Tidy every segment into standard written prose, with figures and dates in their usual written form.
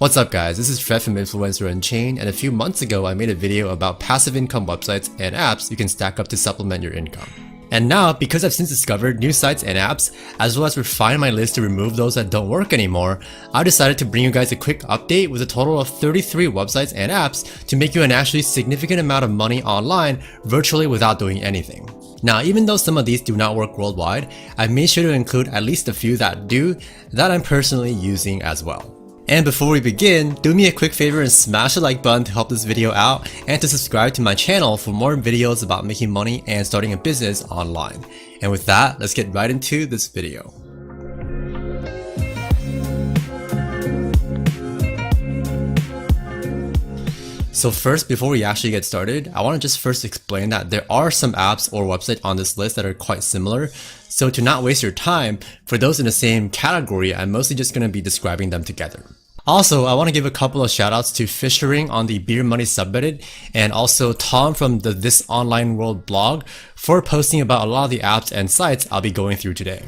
What's up guys, this is Fred from Influencer Unchained, and a few months ago I made a video about passive income websites and apps you can stack up to supplement your income. And now, because I've since discovered new sites and apps, as well as refined my list to remove those that don't work anymore, I decided to bring you guys a quick update with a total of 33 websites and apps to make you an actually significant amount of money online virtually without doing anything. Now, even though some of these do not work worldwide, I've made sure to include at least a few that do, that I'm personally using as well. And before we begin, do me a quick favor and smash the like button to help this video out and to subscribe to my channel for more videos about making money and starting a business online. And with that, let's get right into this video. So first, before we actually get started, I want to just first explain that there are some apps or websites on this list that are quite similar. So to not waste your time, for those in the same category, I'm mostly just going to be describing them together. Also, I want to give a couple of shoutouts to Fishering on the Beer Money subreddit and also Tom from the This Online World blog for posting about a lot of the apps and sites I'll be going through today.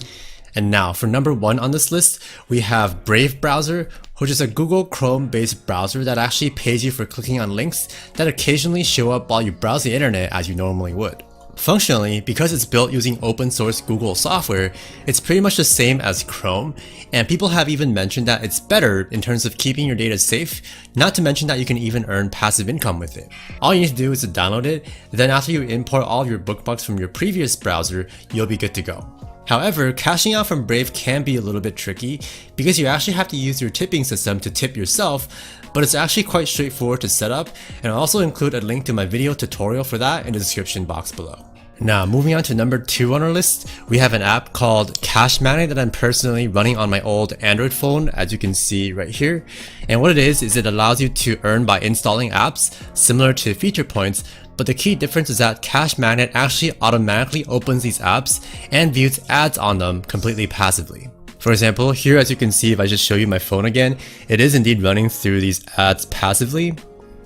And now, for number 1 on this list, we have Brave Browser, which is a Google Chrome based browser that actually pays you for clicking on links that occasionally show up while you browse the internet as you normally would. Functionally, because it's built using open source Google software, it's pretty much the same as Chrome, and people have even mentioned that it's better in terms of keeping your data safe, not to mention that you can even earn passive income with it. All you need to do is to download it, then after you import all of your bookmarks from your previous browser, you'll be good to go. However, cashing out from Brave can be a little bit tricky because you actually have to use your tipping system to tip yourself, but it's actually quite straightforward to set up, and I'll also include a link to my video tutorial for that in the description box below. Now, moving on to number 2 on our list, we have an app called Cash Magnet that I'm personally running on my old Android phone, as you can see right here. And what it is it allows you to earn by installing apps similar to Feature Points, but the key difference is that Cash Magnet actually automatically opens these apps and views ads on them completely passively. For example, here as you can see, if I just show you my phone again, it is indeed running through these ads passively.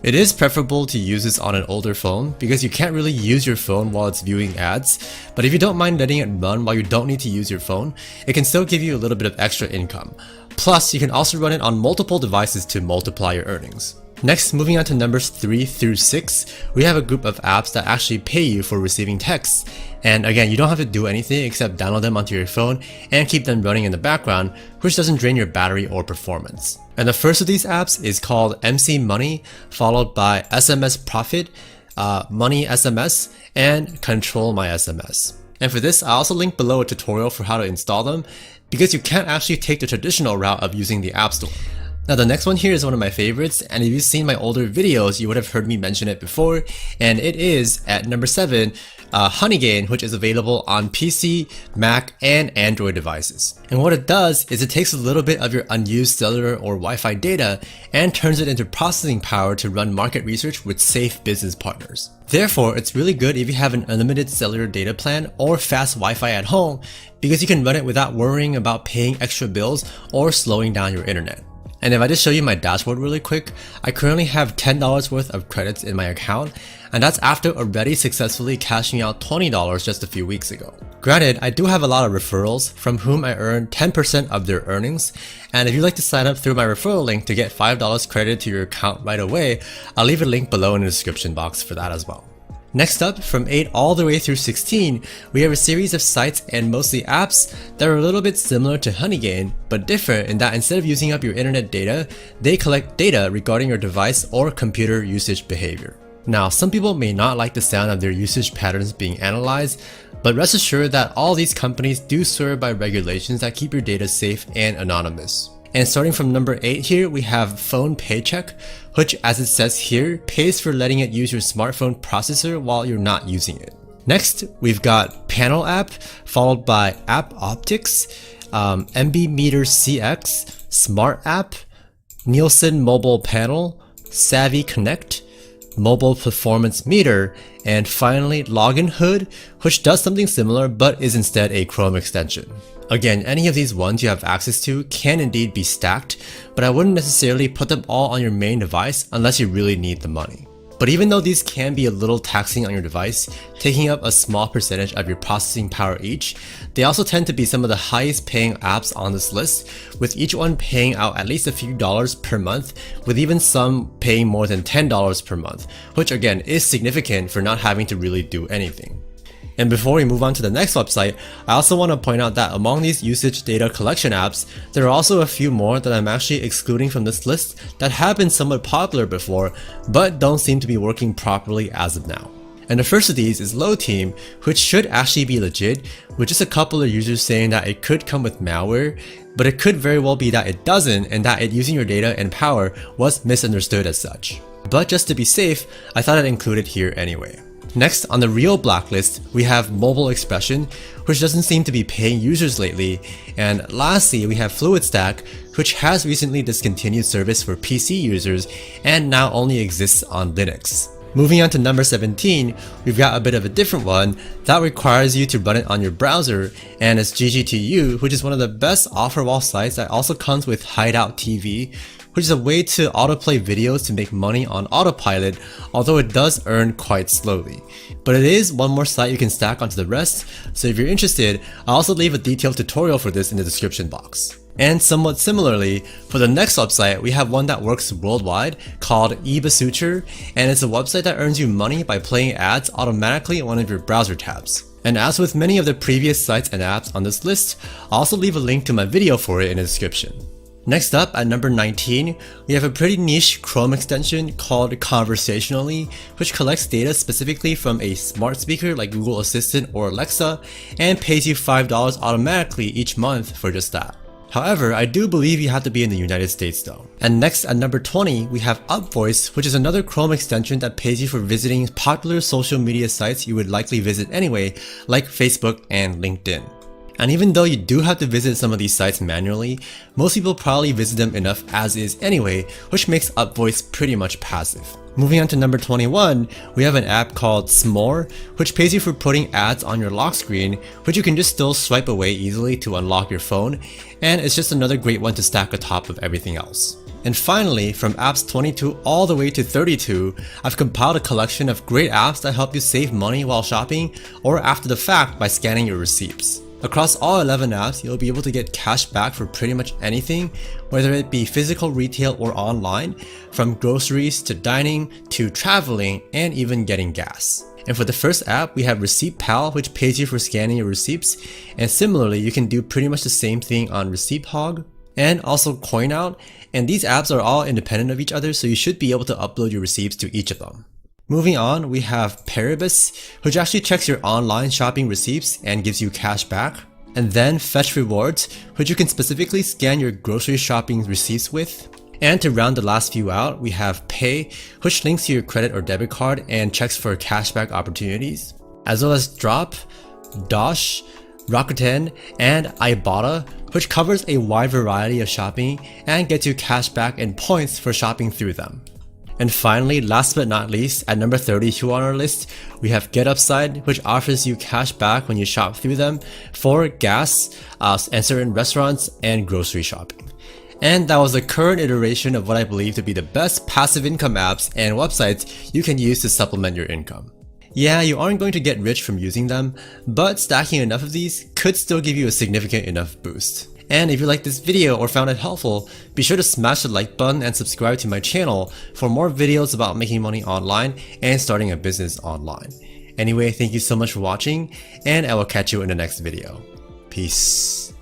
It is preferable to use this on an older phone because you can't really use your phone while it's viewing ads, but if you don't mind letting it run while you don't need to use your phone, it can still give you a little bit of extra income. Plus, you can also run it on multiple devices to multiply your earnings. Next, moving on to numbers 3 through 6, we have a group of apps that actually pay you for receiving texts. And again, you don't have to do anything except download them onto your phone and keep them running in the background, which doesn't drain your battery or performance. And the first of these apps is called MC Money, followed by SMS Profit, Money SMS, and Control My SMS. And for this, I also link below a tutorial for how to install them, because you can't actually take the traditional route of using the App Store. Now the next one here is one of my favorites, and if you've seen my older videos, you would have heard me mention it before, and it is at number 7, Honeygain, which is available on PC, Mac, and Android devices. And what it does is it takes a little bit of your unused cellular or Wi-Fi data and turns it into processing power to run market research with safe business partners. Therefore, it's really good if you have an unlimited cellular data plan or fast Wi-Fi at home, because you can run it without worrying about paying extra bills or slowing down your internet. And if I just show you my dashboard really quick, I currently have $10 worth of credits in my account, and that's after already successfully cashing out $20 just a few weeks ago. Granted, I do have a lot of referrals from whom I earn 10% of their earnings, and if you'd like to sign up through my referral link to get $5 credited to your account right away, I'll leave a link below in the description box for that as well. Next up, from 8 all the way through 16, we have a series of sites and mostly apps that are a little bit similar to Honeygain, but different in that instead of using up your internet data, they collect data regarding your device or computer usage behavior. Now, some people may not like the sound of their usage patterns being analyzed, but rest assured that all these companies do swear by regulations that keep your data safe and anonymous. And starting from number 8 here, we have Phone Paycheck, which as it says here, pays for letting it use your smartphone processor while you're not using it. Next, we've got Panel App, followed by App Optics, MB Meter CX, Smart App, Nielsen Mobile Panel, Savvy Connect, Mobile Performance Meter, and finally Login Hood, which does something similar but is instead a Chrome extension. Again, any of these ones you have access to can indeed be stacked, but I wouldn't necessarily put them all on your main device unless you really need the money. But even though these can be a little taxing on your device, taking up a small percentage of your processing power each, they also tend to be some of the highest paying apps on this list, with each one paying out at least a few dollars per month, with even some paying more than $10 per month, which again is significant for not having to really do anything. And before we move on to the next website, I also want to point out that among these usage data collection apps, there are also a few more that I'm actually excluding from this list that have been somewhat popular before, but don't seem to be working properly as of now. And the first of these is LoTeam, which should actually be legit, with just a couple of users saying that it could come with malware, but it could very well be that it doesn't and that it using your data and power was misunderstood as such. But just to be safe, I thought I'd include it here anyway. Next, on the real blacklist, we have Mobile Expression, which doesn't seem to be paying users lately. And lastly, we have FluidStack, which has recently discontinued service for PC users and now only exists on Linux. Moving on to number 17, we've got a bit of a different one that requires you to run it on your browser, and it's GGTU, which is one of the best offer-wall sites that also comes with Hideout TV, which is a way to autoplay videos to make money on autopilot, although it does earn quite slowly. But it is one more site you can stack onto the rest, so if you're interested, I'll also leave a detailed tutorial for this in the description box. And somewhat similarly, for the next website, we have one that works worldwide called eBasuture, and it's a website that earns you money by playing ads automatically in one of your browser tabs. And as with many of the previous sites and apps on this list, I'll also leave a link to my video for it in the description. Next up, at number 19, we have a pretty niche Chrome extension called Conversationally, which collects data specifically from a smart speaker like Google Assistant or Alexa and pays you $5 automatically each month for just that. However, I do believe you have to be in the United States though. And next at number 20, we have UpVoice, which is another Chrome extension that pays you for visiting popular social media sites you would likely visit anyway, like Facebook and LinkedIn. And even though you do have to visit some of these sites manually, most people probably visit them enough as is anyway, which makes UpVoice pretty much passive. Moving on to number 21, we have an app called S'more, which pays you for putting ads on your lock screen, which you can just still swipe away easily to unlock your phone, and it's just another great one to stack atop of everything else. And finally, from apps 22 all the way to 32, I've compiled a collection of great apps that help you save money while shopping or after the fact by scanning your receipts. Across all 11 apps, you'll be able to get cash back for pretty much anything, whether it be physical retail or online, from groceries to dining to traveling and even getting gas. And for the first app, we have Receipt Pal, which pays you for scanning your receipts, and similarly, you can do pretty much the same thing on Receipt Hog and also CoinOut, and these apps are all independent of each other, so you should be able to upload your receipts to each of them. Moving on, we have Paribus, which actually checks your online shopping receipts and gives you cash back. And then Fetch Rewards, which you can specifically scan your grocery shopping receipts with. And to round the last few out, we have Pay, which links to your credit or debit card and checks for cashback opportunities. As well as Drop, Dosh, Rakuten, and Ibotta, which covers a wide variety of shopping and gets you cashback and points for shopping through them. And finally, last but not least, at number 32 on our list, we have GetUpside, which offers you cash back when you shop through them for gas and certain restaurants and grocery shopping. And that was the current iteration of what I believe to be the best passive income apps and websites you can use to supplement your income. Yeah, you aren't going to get rich from using them, but stacking enough of these could still give you a significant enough boost. And if you liked this video or found it helpful, be sure to smash the like button and subscribe to my channel for more videos about making money online and starting a business online. Anyway, thank you so much for watching, and I will catch you in the next video. Peace.